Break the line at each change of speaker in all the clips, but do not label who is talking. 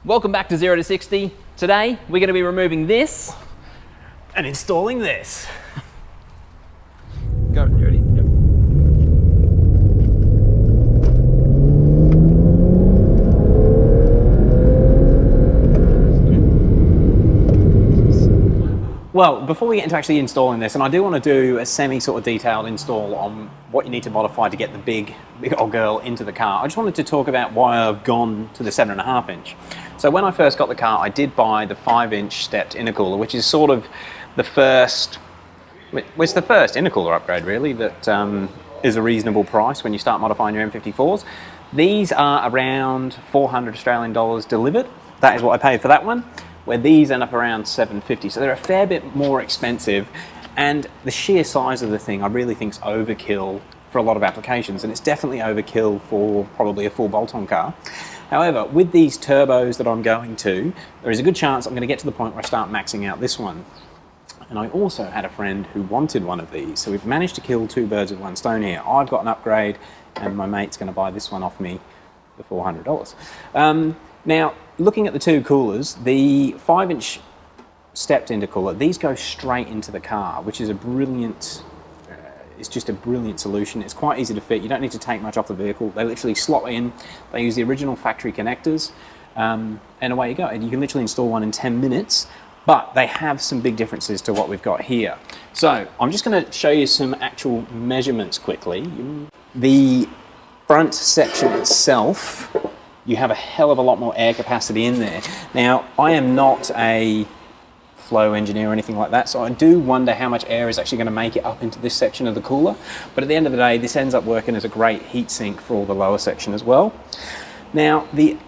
Welcome back to 0 to 60. Today we're going to be removing this
and installing this.
Go, you ready? Yep.
Well, before we get into actually installing this, and I do want to do a semi sort of detailed install on what you need to modify to get the big old girl into the car, I just wanted to talk about why I've gone to the 7.5 inch. So when I first got the car, I did buy the 5-inch stepped intercooler, which is sort of the first, it's the first intercooler upgrade really that is a reasonable price when you start modifying your M54s. These are around 400 Australian dollars delivered. That is what I paid for that one, where these end up around 750. So they're a fair bit more expensive, and the sheer size of the thing I really think is overkill for a lot of applications, and it's definitely overkill for probably a full bolt-on car. However, with these turbos that I'm going to, there is a good chance I'm going to get to the point where I start maxing out this one. And I also had a friend who wanted one of these, so we've managed to kill two birds with one stone here. I've got an upgrade, and my mate's going to buy this one off me for $400. Now, looking at the two coolers, the 5-inch stepped intercooler, these go straight into the car, which is a brilliant, it's just a brilliant solution. It's quite easy to fit. You don't need to take much off the vehicle. They literally slot in. They use the original factory connectors, and away you go. And you can literally install one in 10 minutes, but they have some big differences to what we've got here. So I'm just going to show you some actual measurements quickly. The front section itself, you have a hell of a lot more air capacity in there. Now, I am not a flow engineer or anything like that, so I do wonder how much air is actually going to make it up into this section of the cooler. But at the end of the day, this ends up working as a great heat sink for all the lower section as well. Now, the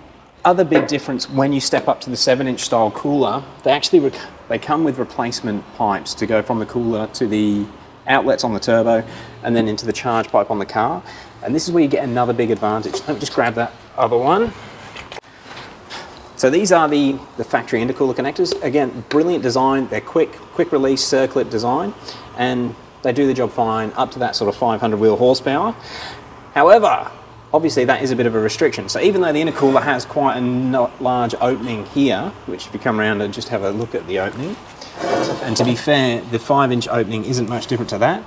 other big difference when you step up to the 7-inch style cooler, they come with replacement pipes to go from the cooler to the outlets on the turbo and then into the charge pipe on the car. And this is where you get another big advantage. Let me just grab that other one. So these are the factory intercooler connectors. Again, brilliant design. They're quick release circlet design, and they do the job fine up to that sort of 500 wheel horsepower. However, obviously that is a bit of a restriction. So even though the intercooler has quite a large opening here, which if you come around and just have a look at the opening, and to be fair, the 5-inch opening isn't much different to that,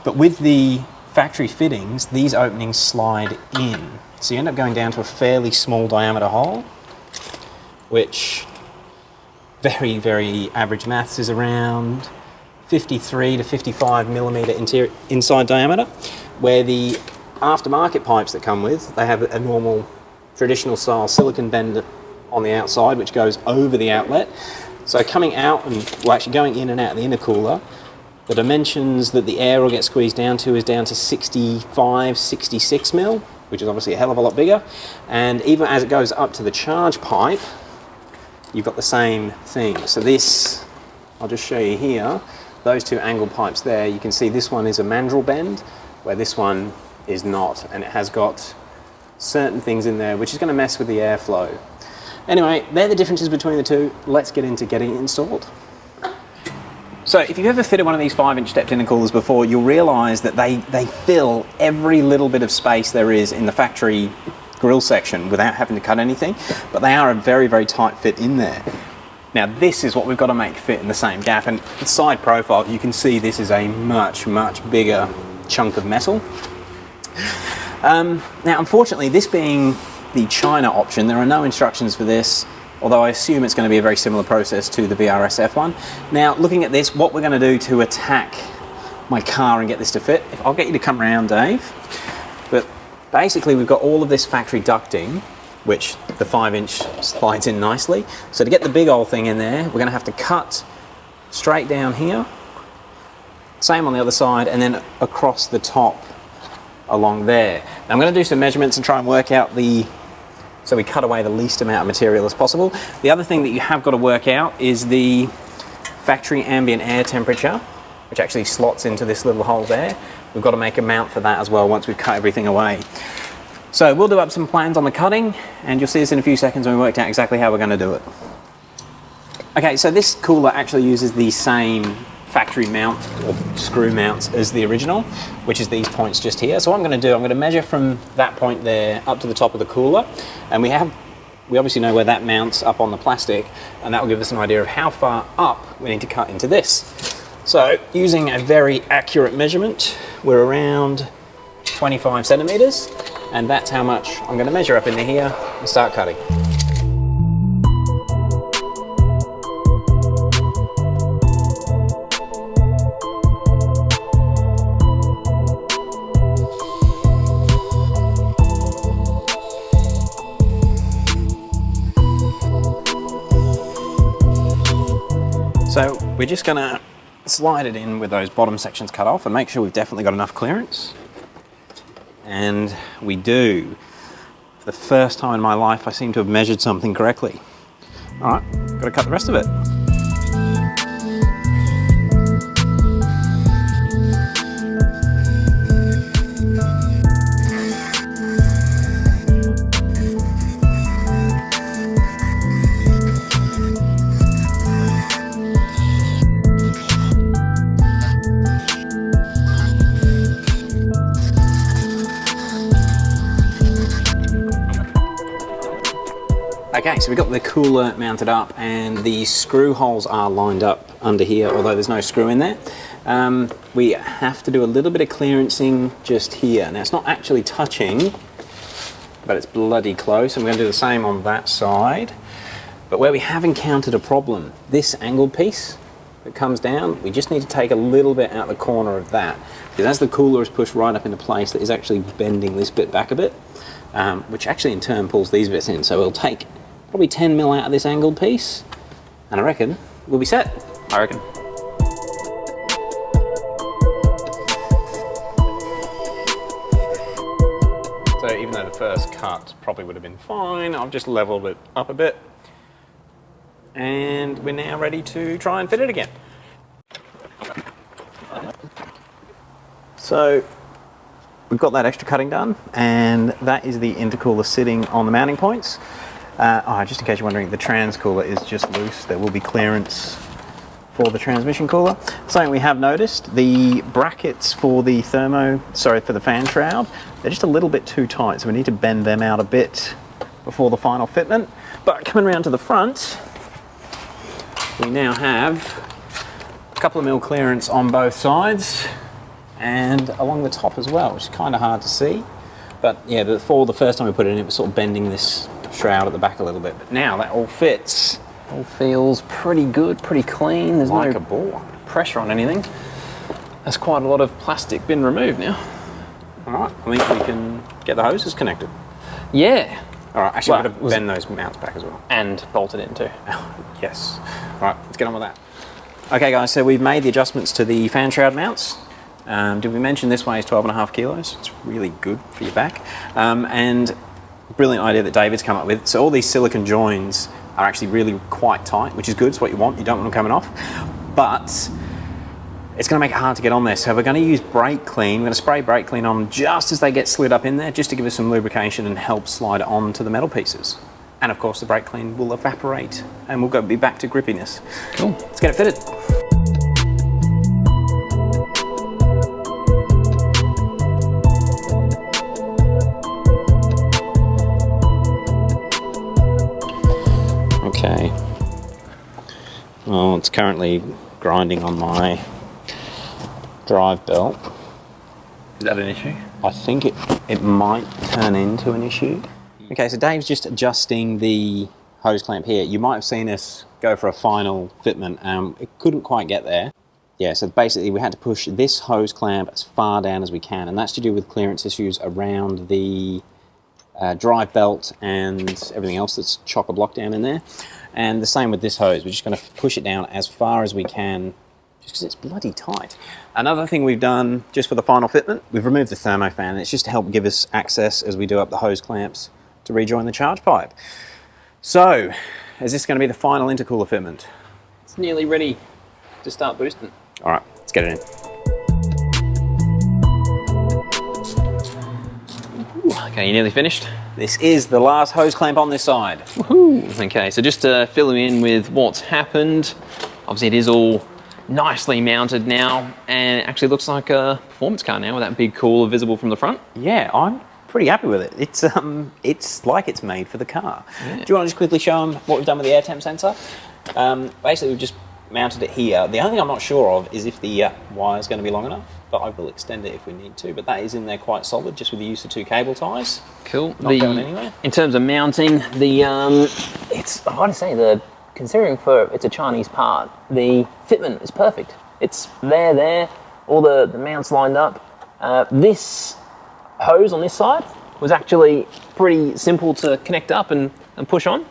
but with the factory fittings, these openings slide in. So you end up going down to a fairly small diameter hole, which very, very average maths is around 53 to 55 millimeter inside diameter, where the aftermarket pipes that come with, they have a normal traditional style silicon bend on the outside, which goes over the outlet. So coming out and, well, actually going in and out of the intercooler, the dimensions that the air will get squeezed down to is down to 65, 66 mil, which is obviously a hell of a lot bigger. And even as it goes up to the charge pipe, you've got the same thing. So this, I'll just show you here, those two angle pipes there, you can see this one is a mandrel bend, where this one is not, and it has got certain things in there which is going to mess with the airflow. Anyway, they're the differences between the two. Let's get into getting it installed. So if you've ever fitted one of these 5-inch stepped intercoolers before, you'll realise that they fill every little bit of space there is in the factory grill section without having to cut anything, but they are a very, very tight fit in there. Now this is what we've got to make fit in the same gap, and the side profile, you can see this is a much, much bigger chunk of metal. Now unfortunately, this being the China option, there are no instructions for this, although I assume it's going to be a very similar process to the VRSF one. Now looking at this, what we're going to do to attack my car and get this to fit, I'll get you to come around, Dave, but basically we've got all of this factory ducting, which the 5-inch slides in nicely. So to get the big old thing in there, we're going to have to cut straight down here, same on the other side, and then across the top along there. Now I'm going to do some measurements and try and work out so we cut away the least amount of material as possible. The other thing that you have got to work out is the factory ambient air temperature, which actually slots into this little hole there. We've got to make a mount for that as well once we've cut everything away. So we'll do up some plans on the cutting, and you'll see us in a few seconds when we worked out exactly how we're going to do it. Okay, so this cooler actually uses the same factory mount or screw mounts as the original, which is these points just here. So what I'm going to do, I'm going to measure from that point there up to the top of the cooler, and we have we obviously know where that mounts up on the plastic, and that will give us an idea of how far up we need to cut into this. So using a very accurate measurement, we're around 25 centimeters, and that's how much I'm going to measure up into here and start cutting. So we're just going to slide it in with those bottom sections cut off and make sure we've definitely got enough clearance. And we do. For the first time in my life, I seem to have measured something correctly. All right, got to cut the rest of it. Okay, so we've got the cooler mounted up and the screw holes are lined up under here, although there's no screw in there. We have to do a little bit of clearancing just here. Now it's not actually touching, but it's bloody close, and we're going to do the same on that side. But where we have encountered a problem, this angled piece that comes down, we just need to take a little bit out the corner of that, because as the cooler is pushed right up into place, it is actually bending this bit back a bit, which actually in turn pulls these bits in. So we'll take probably 10 mil out of this angled piece, and I reckon we'll be set. I reckon. So even though the first cut probably would have been fine, I've just leveled it up a bit, and we're now ready to try and fit it again. So we've got that extra cutting done, and that is the intercooler sitting on the mounting points. Just in case you're wondering, the trans cooler is just loose. There will be clearance for the transmission cooler. Something we have noticed, the brackets for the for the fan shroud, they're just a little bit too tight, so we need to bend them out a bit before the final fitment. But coming around to the front, we now have a couple of mil clearance on both sides and along the top as well, which is kind of hard to see. But yeah, the first time we put it in, it was sort of bending this shroud at the back a little bit. But now that all fits.
All feels pretty good, pretty clean. There's
Like
no
a ball.
pressure on anything. That's quite a lot of plastic been removed now.
All right, I think we can get the hoses connected.
Yeah.
All right, actually,
Well,
we've got to bend those mounts back as well.
And bolted in too.
Yes. All right, let's get on with that. Okay, guys, so we've made the adjustments to the fan shroud mounts. Did we mention this weighs 12.5 kilos? It's really good for your back. And brilliant idea that David's come up with. So all these silicone joins are actually really quite tight, which is good. It's what you want. You don't want them coming off. But it's going to make it hard to get on there. So we're going to use brake clean. We're going to spray brake clean on them just as they get slid up in there, just to give us some lubrication and help slide it onto the metal pieces. And of course, the brake clean will evaporate and we'll be back to grippiness.
Cool.
Let's get it fitted. Okay. Well, it's currently grinding on my drive belt.
Is that an issue?
I think it might turn into an issue. Okay, so Dave's just adjusting the hose clamp here. You might have seen us go for a final fitment. It couldn't quite get there. Yeah, so basically we had to push this hose clamp as far down as we can, and that's to do with clearance issues around the drive belt and everything else that's chock-a-block down in there. And the same with this hose. We're just going to push it down as far as we can, just because it's bloody tight. Another thing we've done just for the final fitment, we've removed the thermofan. It's just to help give us access as we do up the hose clamps to rejoin the charge pipe. So, is this going to be the final intercooler fitment?
It's nearly ready to start boosting.
All right, let's get it in.
Okay, you nearly finished?
This is the last hose clamp on this side.
Woohoo! Okay, so just to fill you in with what's happened, obviously it is all nicely mounted now, and it actually looks like a performance car now with that big cooler visible from the front.
Yeah, I'm pretty happy with it. It's like it's made for the car. Do you want to just quickly show them what we've done with the air temp sensor? Basically, we've just mounted it here. The only thing I'm not sure of is if the wire is going to be long enough, but I will extend it if we need to. But that is in there quite solid, just with the use of 2 cable ties.
Cool.
Not going anywhere.
In terms of mounting, it's hard to say, considering it's a Chinese part, the fitment is perfect. It's there, all the mounts lined up. This hose on this side was actually pretty simple to connect up and push on.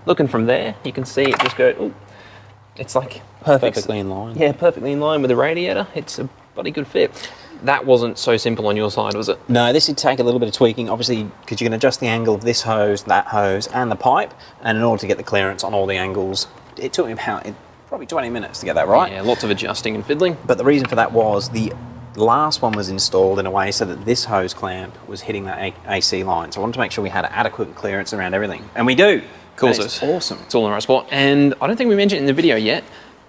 Looking from there, you can see it just go, ooh, it's like
Perfectly in line.
Yeah, perfectly in line with the radiator. It's a bloody good fit. That wasn't so simple on your side, was it?
No, this would take a little bit of tweaking, obviously, because you can adjust the angle of this hose, that hose, and the pipe, and in order to get the clearance on all the angles, it took me probably 20 minutes to get that right.
Yeah, lots of adjusting and fiddling.
But the reason for that was the last one was installed in a way so that this hose clamp was hitting that AC line. So I wanted to make sure we had adequate clearance around everything. And we do.
Cool.
It's awesome.
It's all in the right spot. And I don't think we mentioned it in the video yet,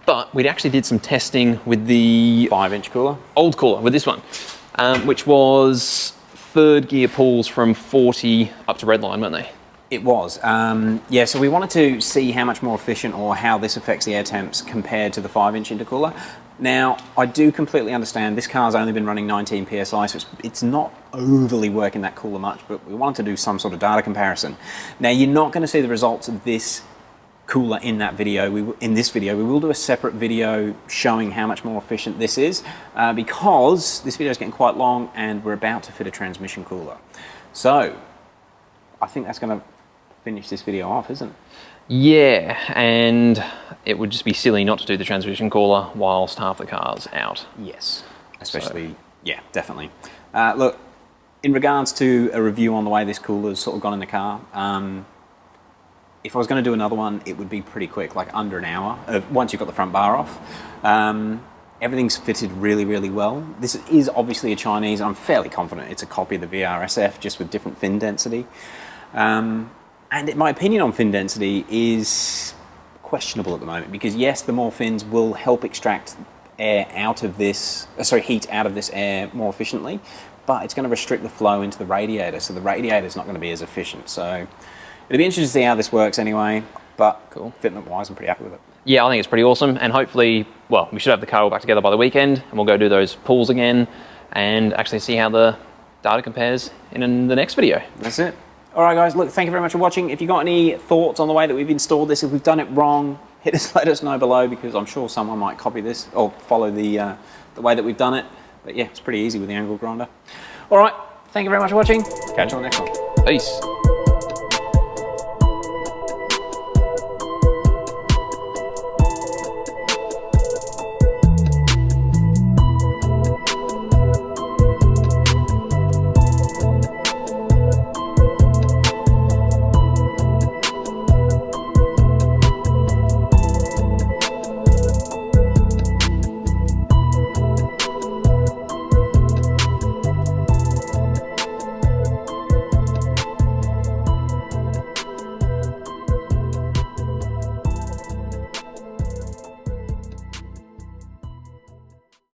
but we actually did some testing with the
5-inch cooler.
old cooler, with this one, which was 3rd gear pulls from 40 up to redline, weren't they?
It was. Yeah, so we wanted to see how much more efficient or how this affects the air temps compared to the 5-inch intercooler. Now, I do completely understand this car's only been running 19 PSI, so it's not overly working that cooler much, but we wanted to do some sort of data comparison. Now, you're not going to see the results of this cooler in that video. In this video, we will do a separate video showing how much more efficient this is, because this video is getting quite long and we're about to fit a transmission cooler. So, I think that's going to finish this video off, isn't it?
Yeah, and it would just be silly not to do the transmission cooler whilst half the car's out.
Yes, especially, yeah, definitely. Look, in regards to a review on the way this cooler's sort of gone in the car, if I was going to do another one, it would be pretty quick, like under an hour, once you've got the front bar off. Everything's fitted really, really well. This is obviously a Chinese, and I'm fairly confident it's a copy of the VRSF, just with different fin density. And my opinion on fin density is questionable at the moment, because yes, the more fins will help extract air out of this, heat out of this air more efficiently, but it's going to restrict the flow into the radiator, so the radiator is not going to be as efficient. So it'll be interesting to see how this works anyway, but cool. Fitment-wise, I'm pretty happy with it.
Yeah, I think it's pretty awesome, and hopefully, well, we should have the car all back together by the weekend, and we'll go do those pulls again, and actually see how the data compares in the next video.
That's it. All right, guys, look, thank you very much for watching. If you've got any thoughts on the way that we've installed this, if we've done it wrong, let us know below, because I'm sure someone might copy this or follow the way that we've done it. But yeah, it's pretty easy with the angle grinder. All right, thank you very much for watching. Catch you on the next one.
Peace.